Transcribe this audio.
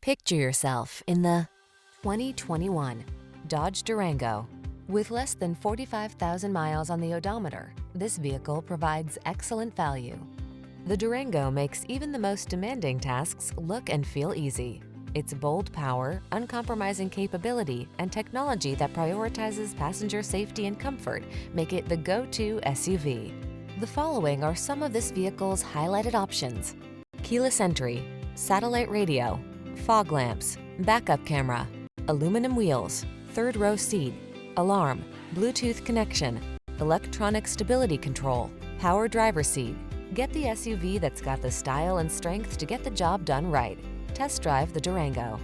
Picture yourself in the 2021 Dodge Durango. With less than 45,000 miles on the odometer, this vehicle provides excellent value. The Durango makes even the most demanding tasks look and feel easy. Its bold power, uncompromising capability, and technology that prioritizes passenger safety and comfort make it the go-to SUV. The following are some of this vehicle's highlighted options: keyless entry, satellite radio, fog lamps, backup camera, aluminum wheels, third row seat, alarm, Bluetooth connection, electronic stability control, power driver seat. Get the SUV that's got the style and strength to get the job done right. Test drive the Durango.